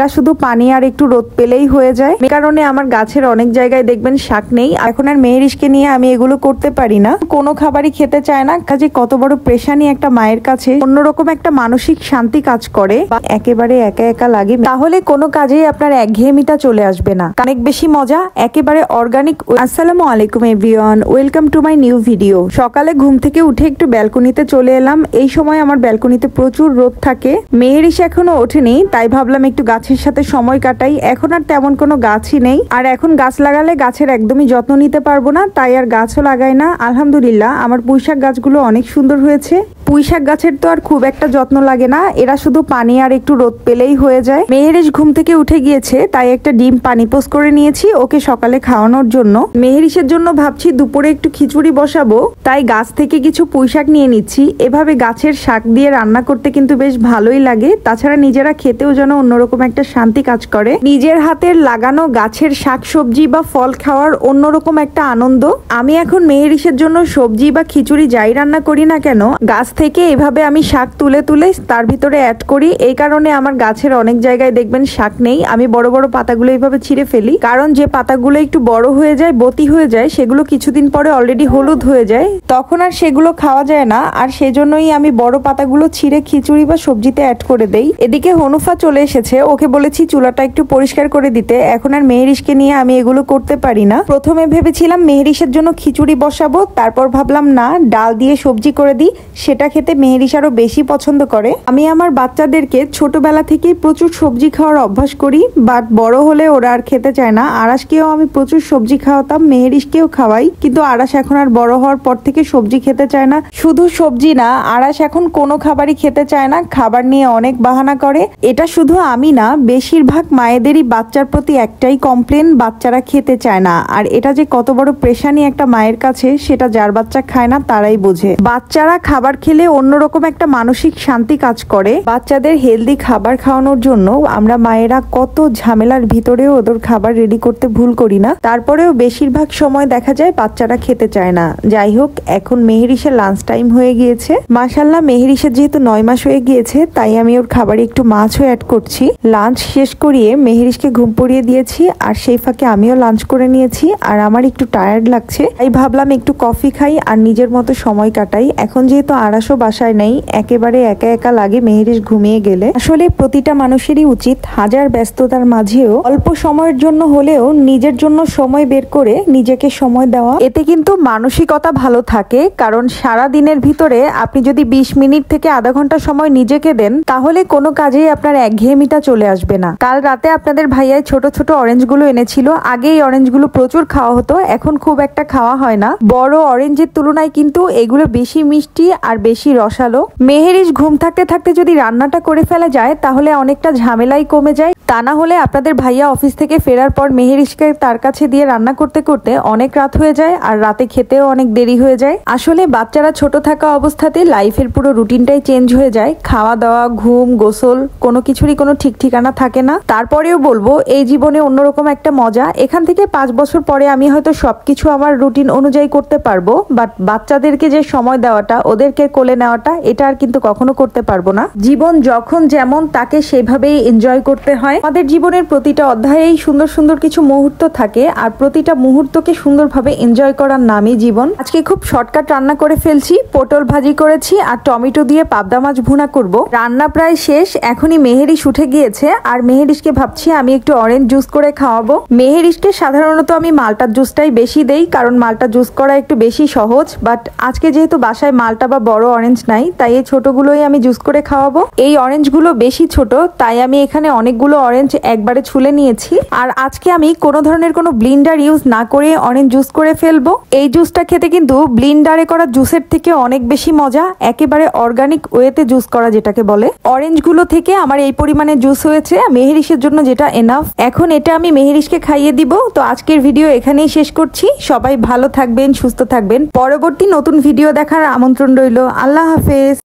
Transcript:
এরা শুধু পানি আর একটু রোদ পেলেই হয়ে যায়। এই কারণে আমার গাছের অনেক জায়গায় দেখবেন শাক নেই। এখন আর মেহেরিশকে নিয়ে আমি এগুলো করতে পারি না, কোনো খাবারই খেতে চায় না। কাজে কত বড় প্রেশানি একটা মায়ের কাছে, অন্যরকম একটা মানসিক শান্তি কাজ করে, একেবারে একা একা লাগে। তাহলে কোনো কাজেই আপনার একঘেয়েমিটা চলে আসবে না, অনেক বেশি মজা, একেবারে অর্গানিক। আসসালামু আলাইকুম everyone, welcome to my new video. সকালে ঘুম থেকে উঠে একটু ব্যালকনিতে চলে এলাম। এই সময় আমার ব্যালকনিতে প্রচুর রোদ থাকে। মেহেরিশ এখনো ওঠেনি, তাই ভাবলাম একটু গাছের সাথে সময় কাটাই। এখন আর তেমন কোনো গাছই নেই, আর এখন গাছ লাগালে গাছের একদমই যত্ন নিতে পারবো না, তাই আর গাছও লাগাই না। আলহামদুলিল্লাহ আমার পুঁইশাক গাছগুলো অনেক সুন্দর হয়েছে। পুঁইশাক গাছের তো আর খুব একটা যত্ন লাগে না, এরা শুধু পানি আর একটু রোদ পেলেই হয়ে যায়। মেহেরিশ ঘুম থেকে উঠে গিয়েছে, তাই একটা ডিম পানি পোস্ট করে নিয়েছি ওকে সকালে খাওয়ানোর জন্য। মেহেরিশের জন্য ভাবছি দুপুরে একটু খিচুড়ি বসাবো, তাই গাছ থেকে কিছু পুঁইশাক নিয়ে নিচ্ছি। এভাবে গাছের শাক দিয়ে রান্না করতে কিন্তু বেশ ভালোই লাগে। তাছাড়া নিজেরা খেতেও যেন অন্যরকম একটা শান্তি কাজ করে। নিজের হাতের লাগানো গাছের শাক সবজি বা ফল খাওয়ার অন্যরকম একটা আনন্দ। আমি এখন মেহেরিশের জন্য সবজি বা খিচুড়ি যাই রান্না করি না কেন, গাছ থেকে এভাবে আমি শাক তুলে তুলে তার ভিতরে অ্যাড করি। এই কারণে আমার গাছের অনেক জায়গায় দেখবেন শাক নেই। আমি বড় বড় পাতাগুলো এইভাবে ছিঁড়ে ফেলি, কারণ যে পাতাগুলো একটু বড় হয়ে যায়, বতি হয়ে যায়, সেগুলো কিছুদিন পরে অলরেডি হলুদ হয়ে যায়, তখন আর সেগুলো খাওয়া যায় না। আর সেজন্যই আমি বড় পাতাগুলো ছিঁড়ে খিচুড়ি বা সবজিতে অ্যাড করে দেই। এদিকে হনুফা চলে এসেছে, ওকে বলেছি চুলাটা একটু পরিষ্কার করে দিতে। এখন আর মেহেরিশকে নিয়ে আমি এগুলো করতে পারি না। প্রথমে ভেবেছিলাম মেহেরিশের জন্য খিচুড়ি বসাবো, তারপর ভাবলাম না, ডাল দিয়ে সবজি করে দিই, সেটা খেতে মেহেরিশ আরো বেশি পছন্দ করে। আমি আমার বাচ্চাদেরকে ছোটবেলা থেকেই প্রচুর সবজি খাওয়ার অভ্যাস করি, বাট বড় হলে ওরা আর খেতে চায় না। আরাসকেও আমি প্রচুর সবজি খাওয়াতাম, মেহেরিশকেও খাওয়াই, কিন্তু আরাস এখন আর বড় হওয়ার পর থেকে সবজি খেতে চায় না। শুধু সবজি না, আরাস এখন কোনো খাবারই খেতে চায় না, খাবার নিয়ে অনেক বাহানা করে। এটা শুধু আমি না, বেশিরভাগ মায়েদেরই বাচ্চার প্রতি একটাই কমপ্লেন, বাচ্চারা খেতে চায় না। আর এটা যে কত বড় প্রেশানি একটা মায়ের কাছে, সেটা যার বাচ্চা খায় না তারাই বোঝে। বাচ্চারা খাবার খেলে অন্যরকম একটা মানসিক শান্তি কাজ করে। বাচ্চাদের হেলদি খাবার খাওয়ানোর জন্য আমরা মায়েরা কত ঝামেলার ভিতরেও ওদের খাবার রেডি করতে ভুল করি না, তারপরেও বেশিরভাগ সময় দেখা যায় বাচ্চারা খেতে চায় না। যাই হোক, এখন মেহেরিশের লাঞ্চ টাইম হয়ে গিয়েছে। মাশাআল্লাহ মেহেরিশের যেহেতু 9 মাস হয়ে গিয়েছে, তাই আমি ওর খাবারে একটু মাছও অ্যাড করছি। লাঞ্চ শেষ করিয়ে মেহেরিশকে ঘুম পড়িয়ে দিয়েছি, আর সেই ফাঁকে আমিও লাঞ্চ করে নিয়েছি। আর আমার একটু টায়ার্ড লাগছে, তাই ভাবলাম একটু কফি খাই আর নিজের মতো সময় কাটাই। এখন যেহেতু আরাসও বাসায় নেই, একেবারে একা একা লাগে মেহেরিশ ঘুমিয়ে গেলে। আসলে প্রতিটা মানুষেরই উচিত হাজার ব্যস্ততার মাঝেও অল্প সময়ের জন্য হলেও নিজের জন্য সময় বের করে নিজেকে সময় দেওয়া। এতে কিন্তু মানসিকতা ভালো থাকে, কারণ সারা দিনের ভিতরে আপনি যদি 20 মিনিট থেকে আধা ঘন্টা সময় নিজেকে দেন, তাহলে কোনো কাজেই আপনার একঘেয়েমিটা চলে আসবে না। কাল রাতে আপনাদের ভাইয়াই ছোট ছোট অরেঞ্জগুলো এনেছিল। আগে এই অরেঞ্জগুলো প্রচুর খাওয়া হতো, এখন খুব একটা খাওয়া হয় না। বড় অরেঞ্জের তুলনায় কিন্তু এগুলো বেশি মিষ্টি আর বেশি রসালো। মেহেরিশ ঘুম থাকতে থাকতে যদি রান্নাটা করে ফেলা যায়, তাহলে অনেকটা ঝামেলাই কমে যায়। তা না হলে আপনাদের ভাইয়া অফিস থেকে ফেরার পর মেহেরিশকে তার কাছে দিয়ে রান্না করতে করতে অনেক রাত হয়ে যায়, আর রাতে খেতেও অনেক দেরি হয়ে যায়। আসলে বাচ্চারা ছোট থাকা অবস্থাতে লাইফের পুরো রুটিনটাই চেঞ্জ হয়ে যায়। খাওয়া দাওয়া, ঘুম, গোসল, কোনো কিছুরই কোনো ঠিক ঠিকানা থাকে না। তারপরেও বলবো, এই জীবনে অন্যরকম একটা মজা। এখান থেকে 5 বছর পরে আমি হয়তো সবকিছু আমার রুটিন অনুযায়ী করতে পারবো, বাট বাচ্চাদেরকে যে সময় দেওয়াটা, ওদেরকে কোলে নেওয়াটা, এটা আর কিন্তু কখনো করতে পারবো না। জীবন যখন যেমন, তাকে সেভাবেই এনজয় করতে হয়। আমাদের জীবনের প্রতিটা অধ্যায়েই সুন্দর সুন্দর কিছু মুহূর্ত থাকে, আর প্রতিটা মুহূর্তকে সুন্দরভাবে এনজয় করার নামই জীবন। আজকে খুব শর্টকাট রান্না করে ফেলছি। পটল ভাজি করেছি আর টমেটো দিয়ে পাবদা মাছ ভুনা করব। রান্না প্রায় শেষ, এখনই মেহেরিশ উঠে গিয়েছে, আর মেহেরিশকে ভাবছি আমি একটু অরেঞ্জ জুস করে খাওয়াবো। মেহেরিশকে সাধারণত আমি মালটার জুসটাই বেশি দেই, কারণ মালটা জুস করা একটু বেশি সহজ। বাট আজকে যেহেতু বাসায় মালটা বা বড় অরেঞ্জ নাই, তাই এই ছোটগুলোই আমি জুস করে খাওয়াবো। এই অরেঞ্জগুলো বেশি ছোট, তাই আমি এখানে অনেকগুলো অরেঞ্জ একবারে ছুলে নিয়েছি। আর আজকে আমি কোনো ধরনের কোনো ব্লিন্ডার ইউজ না করে অরেঞ্জ জুস করে ফেলবো। এই জুসটা খেতে কিন্তু ব্লিন্ডারে করা জুসের থেকে অনেক বেশি মজা, একেবারে অর্গানিক ওয়েতে জুস করা যেটাকে বলে। অরেঞ্জগুলো থেকে আমার এই পরিমাণে জুস হয়েছে, মেহেরিশের জন্য যেটা এনাফ। এখন এটা আমি মেহেরিশকে খাইয়ে দিব। তো আজকের ভিডিও এখানেই শেষ করছি। সবাই ভালো থাকবেন, সুস্থ থাকবেন। পরবর্তী নতুন ভিডিও দেখার আমন্ত্রণ রইল। আল্লাহ হাফেজ।